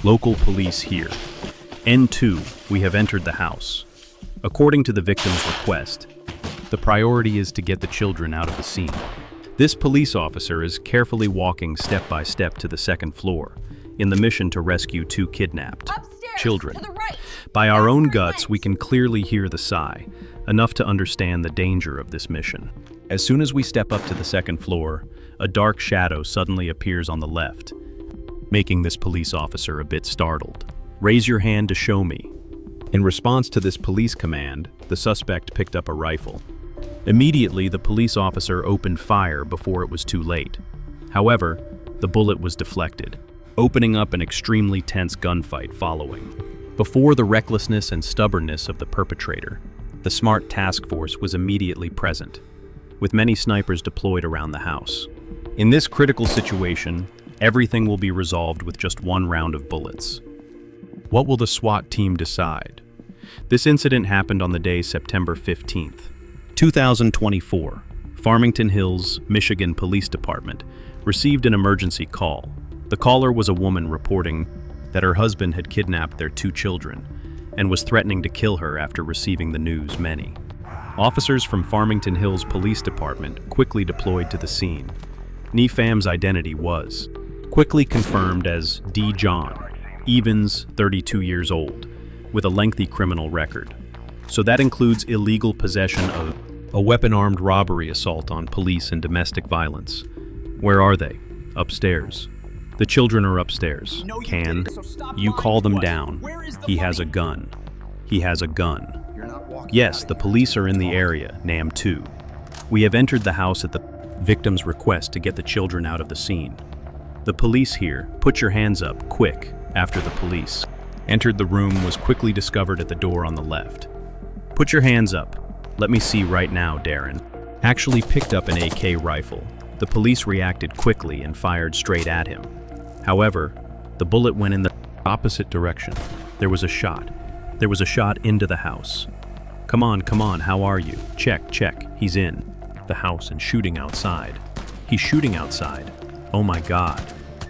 Local police here. N2, we have entered the house. According to the victim's request, the priority is to get the children out of the scene. This police officer is carefully walking step by step to the second floor in the mission to rescue two kidnapped children. To the right. By our own guts, we can clearly hear the sigh, enough to understand the danger of this mission. As soon as we step up to the second floor, a dark shadow suddenly appears on the left, making this police officer a bit startled. Raise your hand to show me. In response to this police command, the suspect picked up a rifle. Immediately, the police officer opened fire before it was too late. However, the bullet was deflected, opening up an extremely tense gunfight following. Before the recklessness and stubbornness of the perpetrator, the SMART task force was immediately present, with many snipers deployed around the house. In this critical situation, everything will be resolved with just one round of bullets. What will the SWAT team decide? This incident happened on the day September 15th, 2024. Farmington Hills, Michigan Police Department received an emergency call. The caller was a woman reporting that her husband had kidnapped their two children and was threatening to kill her after receiving the news. Many officers from Farmington Hills Police Department quickly deployed to the scene. NFAM's identity was quickly confirmed as D. John Evans, 32 years old, with a lengthy criminal record. So that includes illegal possession of a weapon-armed robbery assault on police and domestic violence. Where are they? Upstairs. The children are upstairs. Can you call them down? He has a gun. He has a gun. Yes, the police are in the area, NAM 2. We have entered the house at the victim's request to get the children out of the scene. The police here, put your hands up, quick. After the police entered the room, was quickly discovered at the door on the left. Put your hands up. Let me see right now, Darren. Actually picked up an AK rifle. The police reacted quickly and fired straight at him. However, the bullet went in the opposite direction. There was a shot. There was a shot into the house. Come on, how are you? Check, he's in the house and shooting outside. He's shooting outside. Oh my God.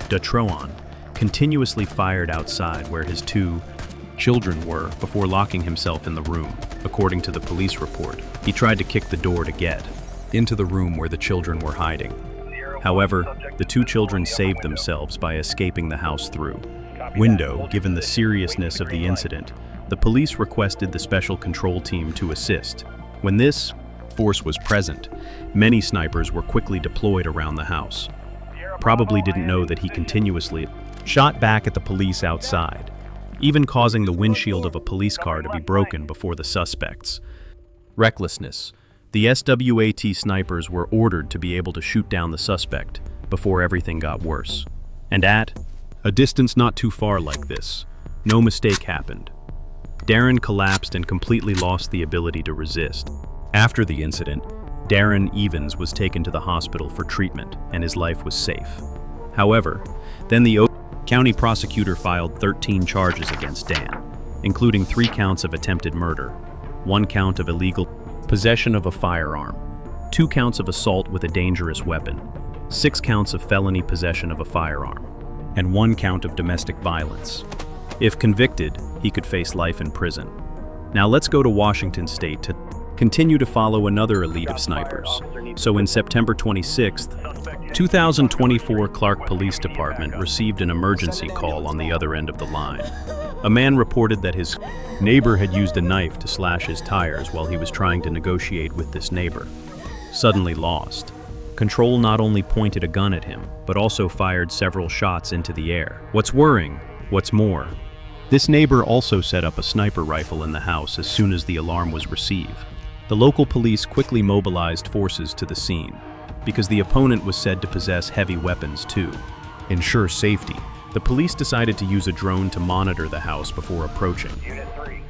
Detroan continuously fired outside where his two children were before locking himself in the room. According to the police report, he tried to kick the door to get into the room where the children were hiding. However, the two children saved themselves by escaping the house through window. Given the seriousness of the incident, the police requested the special control team to assist. When this force was present, many snipers were quickly deployed around the house. Probably didn't know that he continuously shot back at the police outside, even causing the windshield of a police car to be broken before the suspects. Recklessness. The SWAT snipers were ordered to be able to shoot down the suspect before everything got worse. And at a distance not too far like this, no mistake happened. Darren collapsed and completely lost the ability to resist. After the incident, Darren Evans was taken to the hospital for treatment and his life was safe. However, then the county prosecutor filed 13 charges against Dan, including 3 counts of attempted murder, 1 count of illegal possession of a firearm, 2 counts of assault with a dangerous weapon, 6 counts of felony possession of a firearm, and 1 count of domestic violence. If convicted, he could face life in prison. Now let's go to Washington State to continue to follow another elite of snipers. So in September 26th, 2024, Clark Police Department received an emergency call on the other end of the line. A man reported that his neighbor had used a knife to slash his tires while he was trying to negotiate with this neighbor. Suddenly lost. Control not only pointed a gun at him, but also fired several shots into the air. What's worrying? What's more, this neighbor also set up a sniper rifle in the house as soon as the alarm was received. The local police quickly mobilized forces to the scene, because the opponent was said to possess heavy weapons too. Ensure safety, the police decided to use a drone to monitor the house before approaching.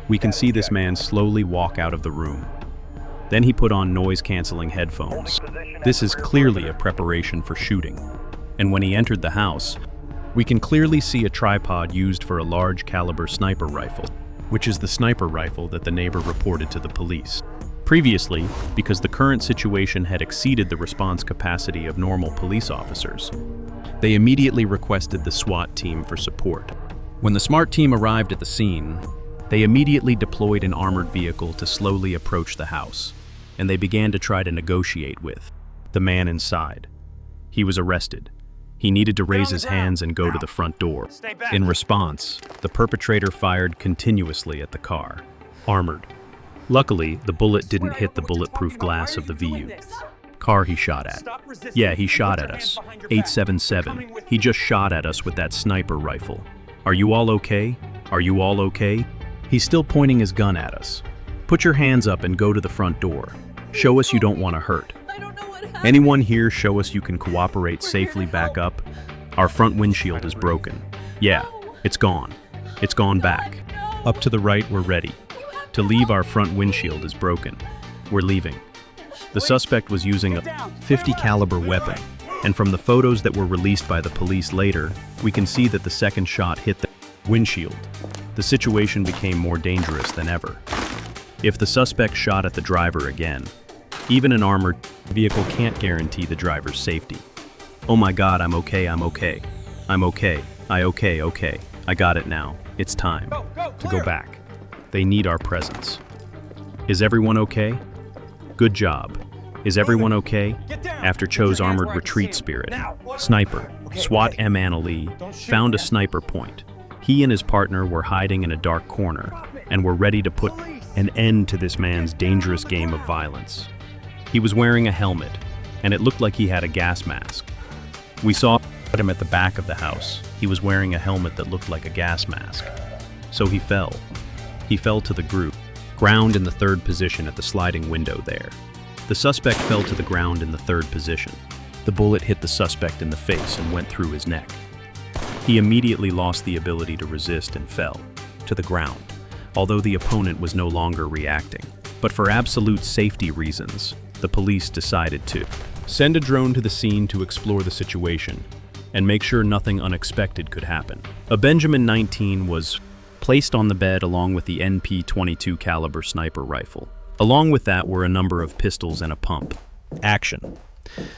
We can see this man slowly walk out of the room. Then he put on noise-canceling headphones. This is clearly a preparation for shooting. And when he entered the house, we can clearly see a tripod used for a large caliber sniper rifle, which is the sniper rifle that the neighbor reported to the police. Previously, because the current situation had exceeded the response capacity of normal police officers, they immediately requested the SWAT team for support. When the SMART team arrived at the scene, they immediately deployed an armored vehicle to slowly approach the house, and they began to try to negotiate with the man inside. He was arrested. He needed to raise his hands and go to the front door. In response, the perpetrator fired continuously at the car, armored. Luckily, the bullet didn't hit the bulletproof glass of the VU car he shot at. Yeah, he shot at us. 877. He just shot at us with that sniper rifle. Are you all okay? Are you all okay? He's still pointing his gun at us. Put your hands up and go to the front door. Show us you don't want to hurt. Anyone here show us you can cooperate safely back up? Our front windshield is broken. Yeah, it's gone. It's gone back. Up to the right, we're ready. To leave, our front windshield is broken. We're leaving. The suspect was using a .50 caliber weapon, and from the photos that were released by the police later, we can see that the second shot hit the windshield. The situation became more dangerous than ever. If the suspect shot at the driver again, even an armored vehicle can't guarantee the driver's safety. Oh my God, I'm okay, I'm okay. I'm okay, okay. I got it now. It's time to go back. They need our presence. Is everyone okay? Good job. Is everyone okay? After Cho's armored retreat spirit, sniper, SWAT Ali, found a sniper point. He and his partner were hiding in a dark corner and were ready to put an end to this man's dangerous game of violence. He was wearing a helmet, and it looked like he had a gas mask. We saw him at the back of the house. He was wearing a helmet that looked like a gas mask. So he fell. He fell to the ground in the third position at the sliding window there. The suspect fell to the ground in the third position. The bullet hit the suspect in the face and went through his neck. He immediately lost the ability to resist and fell to the ground, although the opponent was no longer reacting. But for absolute safety reasons, the police decided to send a drone to the scene to explore the situation and make sure nothing unexpected could happen. A Benjamin 19 was placed on the bed along with the NP-22 caliber sniper rifle. Along with that were a number of pistols and a pump. Action.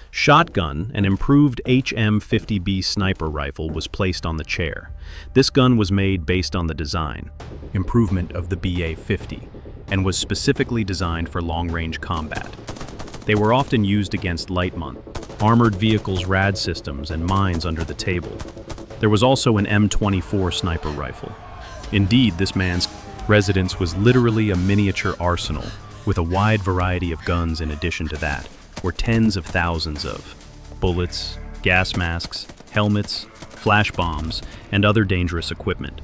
Shotgun, an improved HM-50B sniper rifle, was placed on the chair. This gun was made based on the design, improvement of the BA-50, and was specifically designed for long-range combat. They were often used against light armored vehicles, rad systems, and mines under the table. There was also an M24 sniper rifle. Indeed, this man's residence was literally a miniature arsenal, with a wide variety of guns. In addition to that were tens of thousands of bullets, gas masks, helmets, flash bombs, and other dangerous equipment.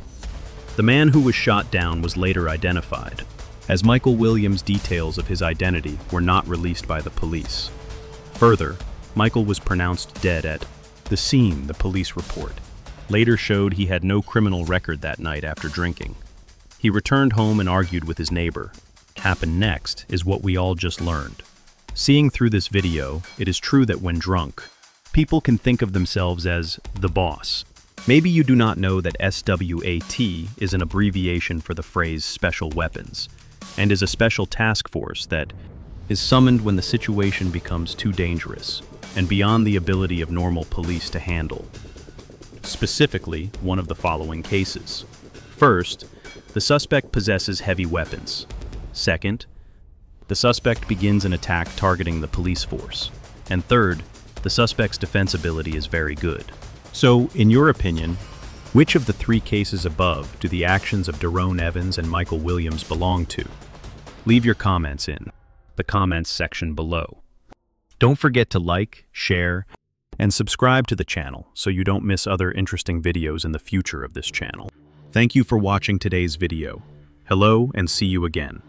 The man who was shot down was later identified, as Michael Williams. Details of his identity were not released by the police. Further, Michael was pronounced dead at the scene. The police report later showed he had no criminal record that night after drinking. He returned home and argued with his neighbor. Happened next is what we all just learned. Seeing through this video, it is true that when drunk, people can think of themselves as the boss. Maybe you do not know that SWAT is an abbreviation for the phrase special weapons, and is a special task force that is summoned when the situation becomes too dangerous and beyond the ability of normal police to handle. Specifically, one of the following cases. First, the suspect possesses heavy weapons. Second, the suspect begins an attack targeting the police force. And third, the suspect's defense ability is very good. So, in your opinion, which of the three cases above do the actions of Daron Evans and Michael Williams belong to? Leave your comments in the comments section below. Don't forget to like, share, and subscribe to the channel so you don't miss other interesting videos in the future of this channel. Thank you for watching today's video. Hello, and see you again.